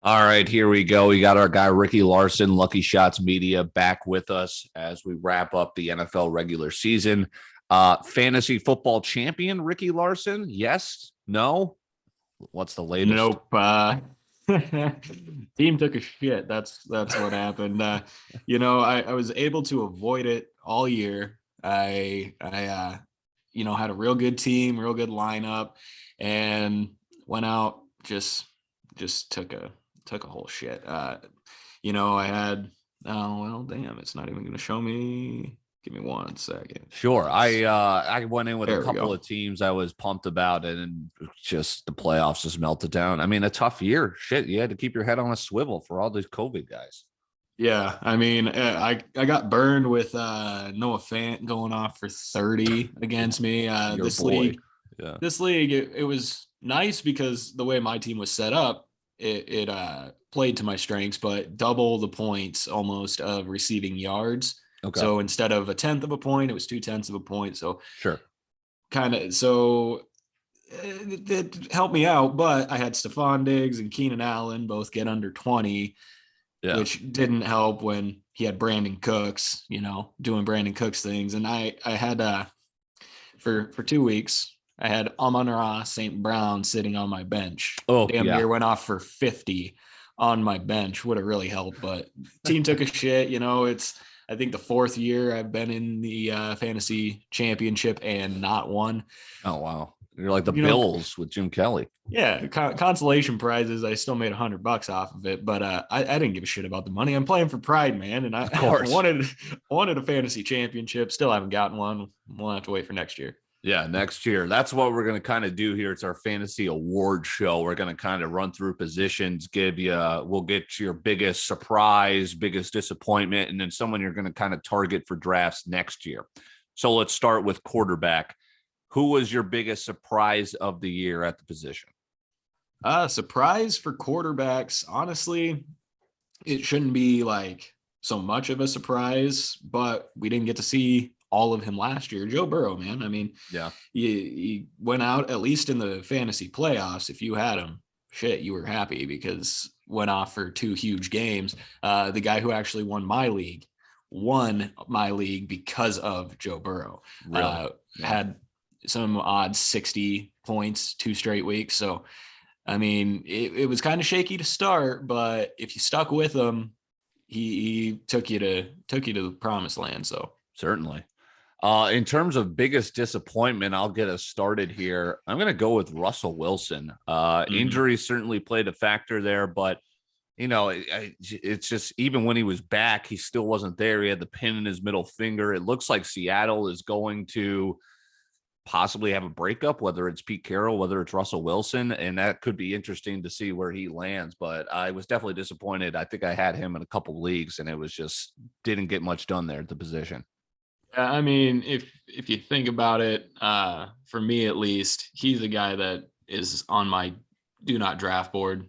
All right, here we go. We got our guy Ricky Larson, Lucky Shots Media, back with us as we wrap up the NFL regular season. Fantasy football champion Ricky Larson? Yes? No? What's the latest? Nope. Team took a shit. That's what happened. I was able to avoid it all year. I had a real good team, real good lineup, and went out just took a whole shit. I had damn, it's not even going to show me. Give me 1 second. Sure. I went in with a There we couple go. of teams I was pumped about, and just the playoffs just melted down. I mean, a tough year. Shit, you had to keep your head on a swivel for all these COVID guys. Yeah, I mean, I got burned with Noah Fant going off for 30 against me. Your boy. Yeah. This league, it was nice because the way my team was set up, it played to my strengths, but double the points almost of receiving yards. Okay. So instead of a tenth of a point, it was 2/10 of a point. So Sure. it helped me out, but I had Stephon Diggs and Keenan Allen both get under 20. Yeah. Which didn't help when he had Brandon Cooks, doing Brandon Cooks things. And I had for 2 weeks, I had Amon-Ra St. Brown sitting on my bench. Oh, Damn yeah. near went off for 50 on my bench. Would have really helped, but team took a shit. It's I think the 4th year I've been in the fantasy championship and not won. Oh, wow. You're like the Bills with Jim Kelly. Yeah, consolation prizes. I still made $100 off of it, but I didn't give a shit about the money. I'm playing for pride, man, and I wanted a fantasy championship. Still haven't gotten one. We'll have to wait for next year. Yeah, next year. That's what we're going to kind of do here. It's our fantasy award show. We're going to kind of run through positions, we'll get your biggest surprise, biggest disappointment, and then someone you're going to kind of target for drafts next year. So let's start with quarterback. Who was your biggest surprise of the year at the position? Surprise for quarterbacks. Honestly, it shouldn't be like so much of a surprise, but we didn't get to see all of him last year. Joe Burrow, man. I mean, yeah, he went out, at least in the fantasy playoffs. If you had him, shit, you were happy because went off for 2 huge games. The guy who actually won my league because of Joe Burrow. Really? Had some odd 60 points 2 straight weeks. So, I mean, it was kind of shaky to start, but if you stuck with him, he took you to the promised land. So certainly. In terms of biggest disappointment, I'll get us started here. I'm going to go with Russell Wilson. Injuries certainly played a factor there, but it's just, even when he was back, he still wasn't there. He had the pin in his middle finger. It looks like Seattle is going to possibly have a breakup, whether it's Pete Carroll, whether it's Russell Wilson, and that could be interesting to see where he lands. But I was definitely disappointed. I think I had him in a couple leagues, and it was just didn't get much done there at the position. I mean, if you think about it, for me at least, he's a guy that is on my do not draft board.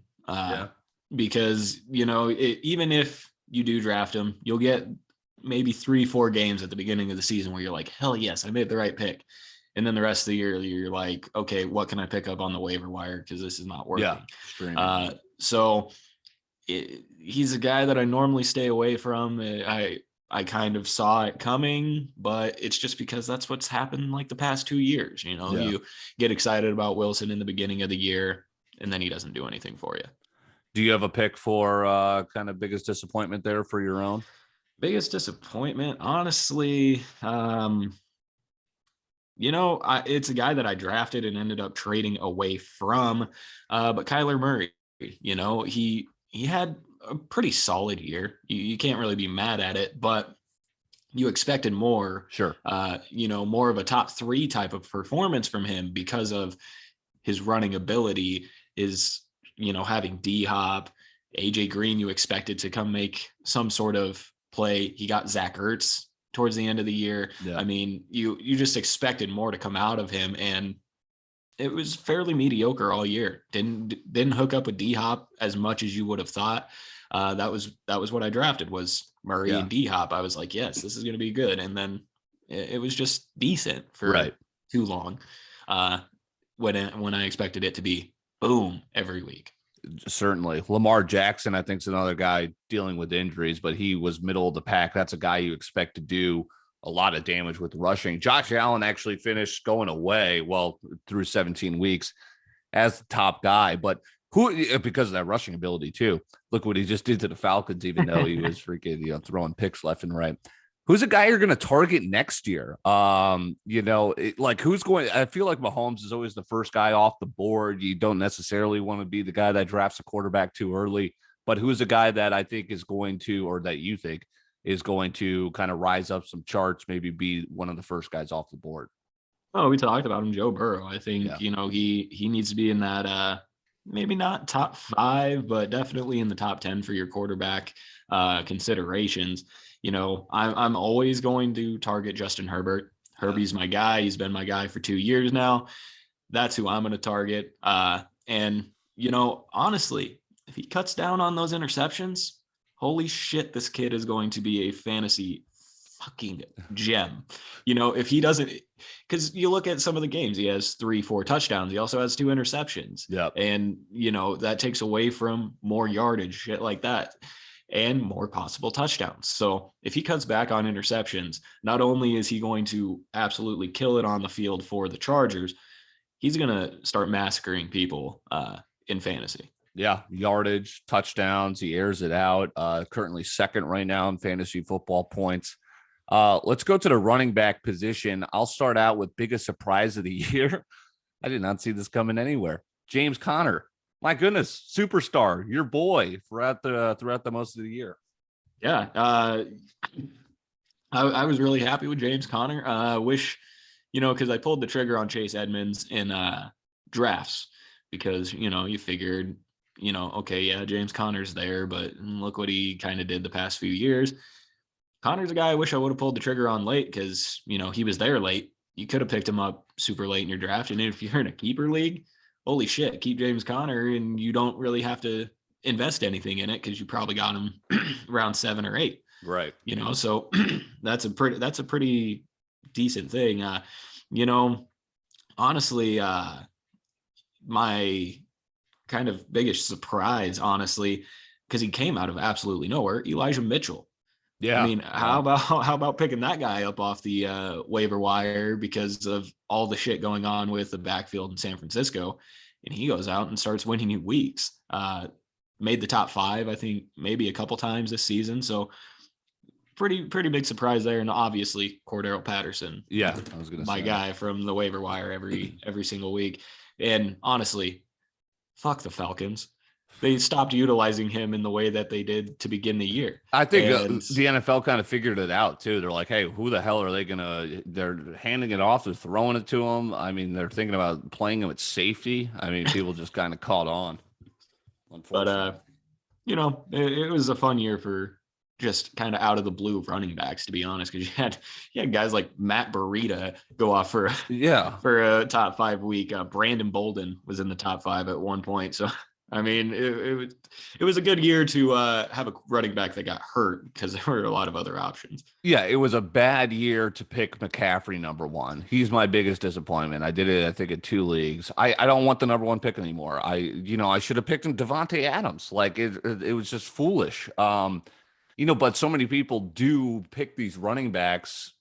Because even if you do draft him, you'll get maybe 3-4 games at the beginning of the season where you're like, hell yes, I made the right pick. And then the rest of the year, you're like, okay, what can I pick up on the waiver wire? Because this is not working. Yeah. So he's a guy that I normally stay away from. I kind of saw it coming, but it's just because that's what's happened like the past 2 years. You get excited about Wilson in the beginning of the year, and then he doesn't do anything for you. Do you have a pick for kind of biggest disappointment there for your own? Biggest disappointment, honestly, it's a guy that I drafted and ended up trading away from, but Kyler Murray, he had a pretty solid year. You can't really be mad at it, but you expected more. Sure. More of a top 3 type of performance from him because of his running ability, is, having D-Hop, AJ Green, you expected to come make some sort of play. He got Zach Ertz towards the end of the year. Yeah. I mean, you just expected more to come out of him, and it was fairly mediocre all year. Didn't hook up with D-Hop as much as you would have thought. That was what I drafted, was Murray and D-Hop. I was like, yes, this is going to be good. And then it was just decent for too long. When I expected it to be boom every week. Certainly. Lamar Jackson, I think, is another guy dealing with injuries, but he was middle of the pack. That's a guy you expect to do a lot of damage with rushing. Josh Allen actually finished going away, well, through 17 weeks as the top guy, but who, because of that rushing ability too. Look what he just did to the Falcons, even though he was freaking, throwing picks left and right. Who's a guy you're going to target next year? Who's going? I feel like Mahomes is always the first guy off the board. You don't necessarily want to be the guy that drafts a quarterback too early, but who's a guy that I think is going to, or that you think is going to kind of rise up some charts, maybe be one of the first guys off the board? Oh, we talked about him, Joe Burrow. I think, he needs to be in that, maybe not top 5, but definitely in the top 10 for your quarterback considerations. I'm always going to target Justin Herbert. Herbie's my guy. He's been my guy for 2 years now. That's who I'm going to target. Honestly, if he cuts down on those interceptions, holy shit, this kid is going to be a fantasy fucking gem. If he doesn't, because you look at some of the games, he has 3-4 touchdowns. He also has 2 interceptions. Yeah. And, that takes away from more yardage, shit like that, and more possible touchdowns. So if he cuts back on interceptions, not only is he going to absolutely kill it on the field for the Chargers, he's going to start massacring people in fantasy. Yeah, yardage, touchdowns. He airs it out. Currently second right now in fantasy football points. Let's go to the running back position. I'll start out with biggest surprise of the year. I did not see this coming anywhere. James Conner. My goodness, superstar, your boy throughout the most of the year. Yeah, I was really happy with James Conner. Wish, because I pulled the trigger on Chase Edmonds in drafts because, you figured, okay, yeah, James Conner's there, but look what he kind of did the past few years. Conner's a guy I wish I would have pulled the trigger on late because, he was there late. You could have picked him up super late in your draft. And if you're in a keeper league, holy shit, keep James Conner and you don't really have to invest anything in it because you probably got him around 7 or 8. Right. So that's a pretty decent thing. Honestly, my kind of biggest surprise, honestly, because he came out of absolutely nowhere, Elijah Mitchell. Yeah. I mean, how about picking that guy up off the waiver wire because of all the shit going on with the backfield in San Francisco, and he goes out and starts winning in weeks. Made the top 5, I think, maybe a couple times this season. So pretty big surprise there, and obviously Cordero Patterson. Yeah, I was my guy from the waiver wire every single week. And honestly, fuck the Falcons. They stopped utilizing him in the way that they did to begin the year. I think the NFL kind of figured it out too. They're like, hey, who the hell are they they're handing it off. They're throwing it to him. I mean, they're thinking about playing him at safety. I mean, people just kind of caught on. But, it was a fun year for just kind of out of the blue running backs, to be honest, because you had guys like Matt Breida go off for a top 5 week. Brandon Bolden was in the top 5 at one point. So, I mean, it was a good year to have a running back that got hurt because there were a lot of other options. Yeah, it was a bad year to pick McCaffrey number 1. He's my biggest disappointment. I did it, I think, in 2 leagues. I don't want the number 1 pick anymore. I should have picked him Davonte Adams. Like it was just foolish. But so many people do pick these running backs.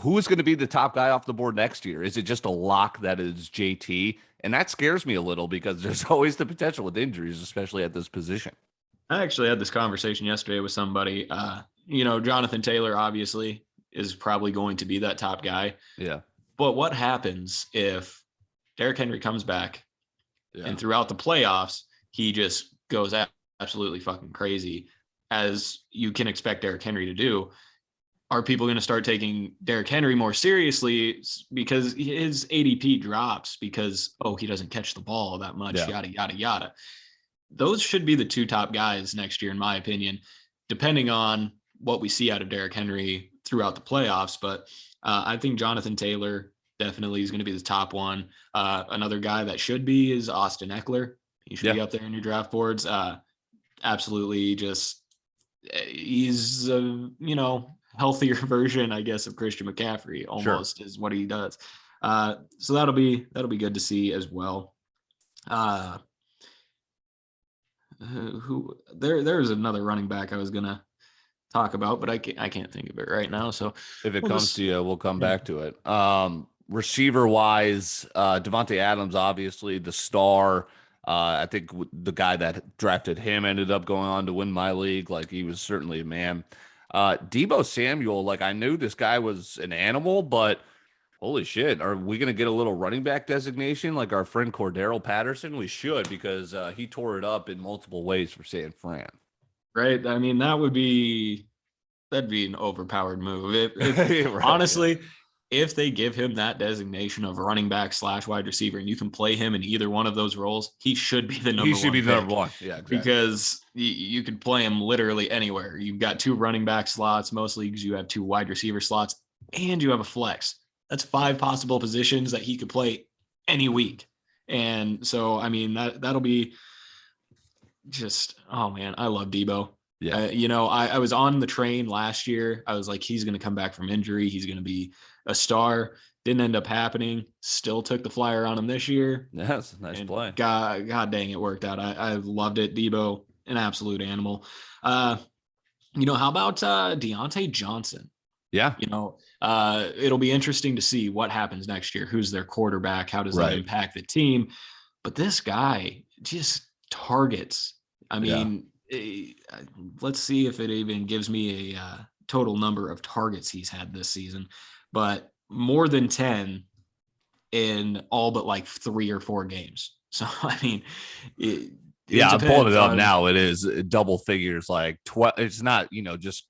Who is going to be the top guy off the board next year? Is it just a lock that is JT? And that scares me a little because there's always the potential with injuries, especially at this position. I actually had this conversation yesterday with somebody. Jonathan Taylor obviously is probably going to be that top guy. Yeah. But what happens if Derrick Henry comes back and throughout the playoffs, he just goes absolutely fucking crazy, as you can expect Derrick Henry to do? Are people going to start taking Derrick Henry more seriously because his ADP drops because, he doesn't catch the ball that much, yada, yada, yada. Those should be the 2 top guys next year, in my opinion, depending on what we see out of Derrick Henry throughout the playoffs. But I think Jonathan Taylor definitely is going to be the top one. Another guy that should be is Austin Eckler. He should be up there in your draft boards. Absolutely. He's, healthier version, I guess, of Christian McCaffrey almost is what he does. So that'll be good to see as well. who there's another running back I was gonna talk about, but I can't think of it right now. So If it comes to you, we'll come yeah. back to it. Receiver wise, Davonte Adams, obviously the star. I think the guy that drafted him ended up going on to win my league. Like, he was certainly a man. Deebo Samuel, like, I knew this guy was an animal, but holy shit, are we going to get a little running back designation like our friend Cordero Patterson? We should, because he tore it up in multiple ways for San Fran. Right. I mean, that'd be an overpowered move. Right, Honestly, yeah. if they give him that designation of running back / wide receiver, and you can play him in either one of those roles, he should be the number one. He should be the pick, number one. Yeah, exactly. because you could play him literally anywhere. You've got 2 running back slots. Most leagues, you have 2 wide receiver slots, and you have a flex. That's 5 possible positions that he could play any week. And so, I mean, that'll be just, oh man, I love Deebo. Yeah. I was on the train last year. I was like, he's going to come back from injury. He's going to be a star. Didn't end up happening. Still took the flyer on him this year. Yes, nice play. God dang, it worked out. I loved it. Deebo, an absolute animal. How about Deontay Johnson? Yeah. It'll be interesting to see what happens next year. Who's their quarterback? How does that impact the team? But this guy just targets. I mean, let's see if it even gives me a total number of targets he's had this season, but more than 10 in all but like 3 or 4 games. So, I mean, I'm pulling it up now. It is double figures, like 12. It's not, just,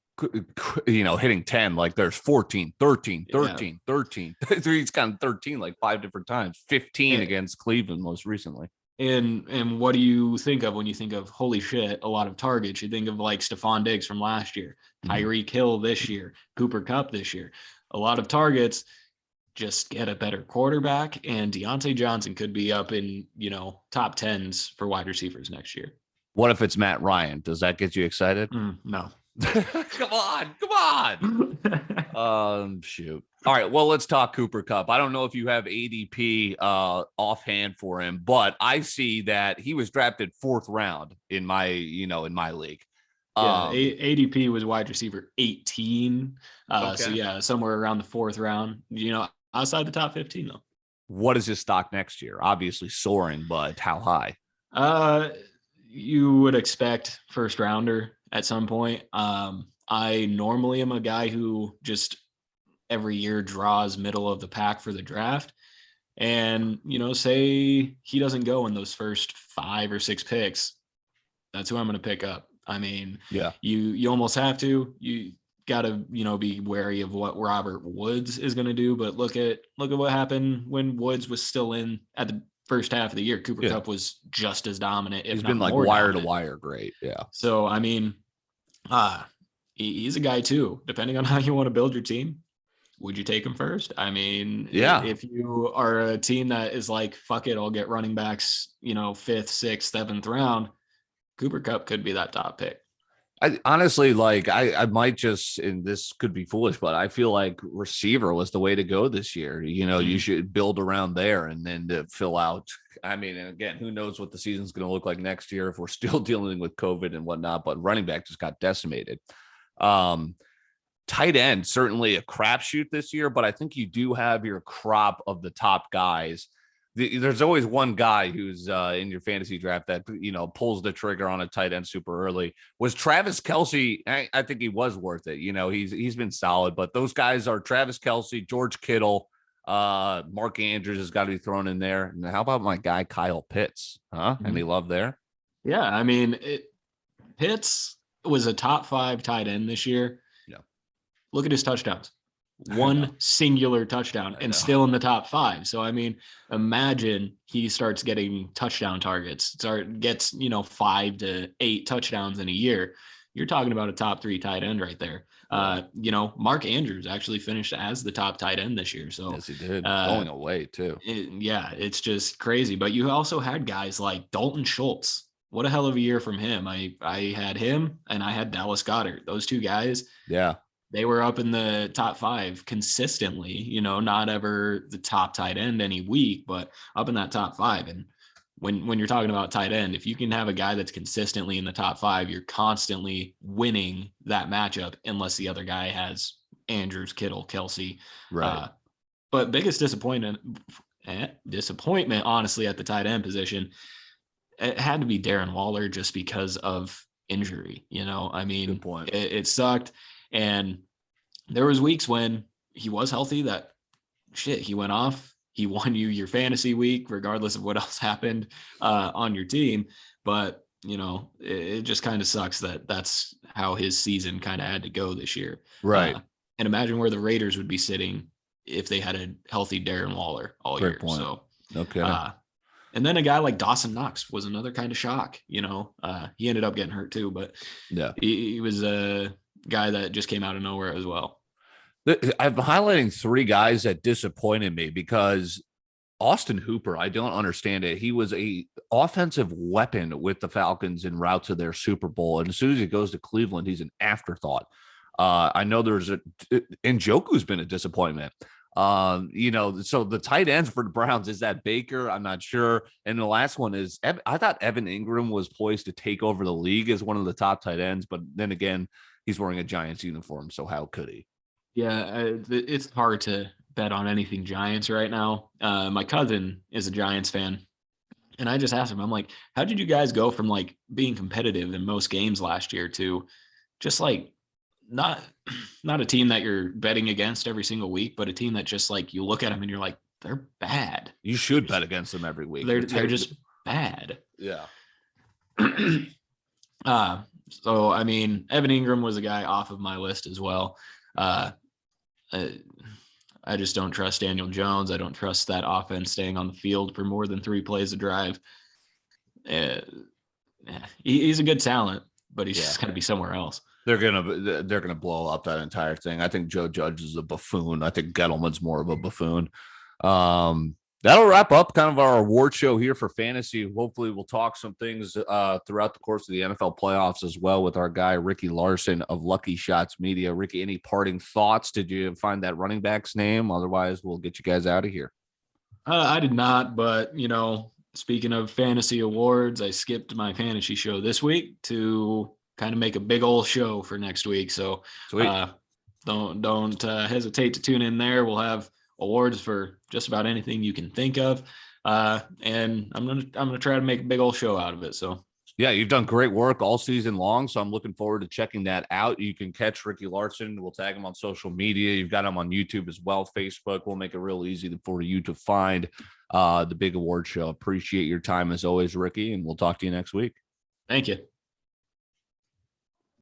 hitting 10, like there's 14, 13, 13, 13. He's gotten 13 like 5 different times, 15 against Cleveland most recently. And what do you think of when you think of, holy shit, a lot of targets? You think of like Stephon Diggs from last year, Tyreek Hill this year, Cooper Kupp this year. A lot of targets. Just get a better quarterback, and Deontay Johnson could be up in, top 10s for wide receivers next year. What if it's Matt Ryan? Does that get you excited? No. Come on. Shoot. All right. Well, let's talk Cooper Kupp. I don't know if you have ADP offhand for him, but I see that he was drafted 4th round in my league. Yeah, ADP was wide receiver 18. Okay. So yeah, somewhere around the 4th round, outside the top 15 though. What is his stock next year? Obviously soaring, but how high? You would expect 1st rounder at some point. I normally am a guy who just every year draws middle of the pack for the draft. And, say he doesn't go in those first 5 or 6 picks. That's who I'm going to pick up. I mean, yeah, you almost have to. You got to, be wary of what Robert Woods is going to do. But look at what happened when Woods was still in at the first half of the year. Cooper Kupp was just as dominant. He's been like wire to wire great. Yeah. So, I mean, he's a guy too, depending on how you want to build your team. Would you take him first? I mean, if you are a team that is like, fuck it, I'll get running backs, 5th, 6th, 7th round, Cooper Kupp could be that top pick. I honestly, I might just, and this could be foolish, but I feel like receiver was the way to go this year. You should build around there and then to fill out. I mean, and again, who knows what the season's going to look like next year if we're still dealing with COVID and whatnot, but running back just got decimated. Tight end, certainly a crapshoot this year, but I think you do have your crop of the top guys. There's always one guy who's in your fantasy draft that, pulls the trigger on a tight end super early. Was Travis Kelce? I think he was worth it. He's been solid, but those guys are Travis Kelce, George Kittle, Mark Andrews has got to be thrown in there. And how about my guy, Kyle Pitts? Any love there? Yeah. I mean, Pitts was a top 5 tight end this year. Yeah. Look at his touchdowns. One singular touchdown and still in the top 5. So, I mean, imagine he starts getting touchdown targets, gets, 5 to 8 touchdowns in a year. You're talking about a top 3 tight end right there. Mark Andrews actually finished as the top tight end this year. So yes, he did. Going away too. It's just crazy. But you also had guys like Dalton Schultz. What a hell of a year from him. I had him and I had Dallas Goedert. Those 2 guys. Yeah. They were up in the top 5 consistently, not ever the top tight end any week, but up in that top 5. And when you're talking about tight end, if you can have a guy that's consistently in the top 5, you're constantly winning that matchup, unless the other guy has Andrews, Kittle, Kelsey. Right. But biggest disappointment, honestly, at the tight end position, it had to be Darren Waller, just because of injury. I mean, Good point. It sucked. And there was weeks when he was healthy that he went off. He won you your fantasy week, regardless of what else happened on your team. But, it just kind of sucks that that's how his season kind of had to go this year. Right. And imagine where the Raiders would be sitting if they had a healthy Darren Waller all Great year. point. So, okay. And then a guy like Dawson Knox was another kind of shock. He ended up getting hurt too, but yeah, he was a guy that just came out of nowhere as well. I'm highlighting 3 guys that disappointed me because Austin Hooper, I don't understand it. He was a offensive weapon with the Falcons en route to their Super Bowl. And as soon as he goes to Cleveland, he's an afterthought. I know Njoku's been a disappointment. So the tight ends for the Browns, is that Baker? I'm not sure. And the last one is, I thought Evan Ingram was poised to take over the league as one of the top tight ends, but then again, he's wearing a Giants uniform, so how could he? Yeah, it's hard to bet on anything Giants right now. My cousin is a Giants fan, and I just asked him, I'm like, how did you guys go from like being competitive in most games last year to just like not a team that you're betting against every single week, but a team that just like you look at them and you're like, they're bad. You should bet against them every week. They're just bad. Yeah. So I mean, Evan Ingram was a guy off of my list as well. I just don't trust Daniel Jones. I don't trust that offense staying on the field for more than 3 plays a drive. He's a good talent, but he's just got to be somewhere else. They're gonna blow up that entire thing. I think Joe Judge is a buffoon. I think Gettleman's more of a buffoon. That'll wrap up kind of our award show here for fantasy. Hopefully we'll talk some things throughout the course of the NFL playoffs as well with our guy, Ricky Larson of Lucky Shots Media. Ricky, any parting thoughts? Did you find that running back's name? Otherwise, we'll get you guys out of here. I did not, but, speaking of fantasy awards, I skipped my fantasy show this week to kind of make a big old show for next week. So don't hesitate to tune in there. We'll have awards for just about anything you can think of. And I'm gonna try to make a big old show out of it. So yeah, you've done great work all season long. So I'm looking forward to checking that out. You can catch Ricky Larson. We'll tag him on social media. You've got him on YouTube as well, Facebook. We'll make it real easy for you to find the big award show. Appreciate your time as always, Ricky, and we'll talk to you next week. Thank you.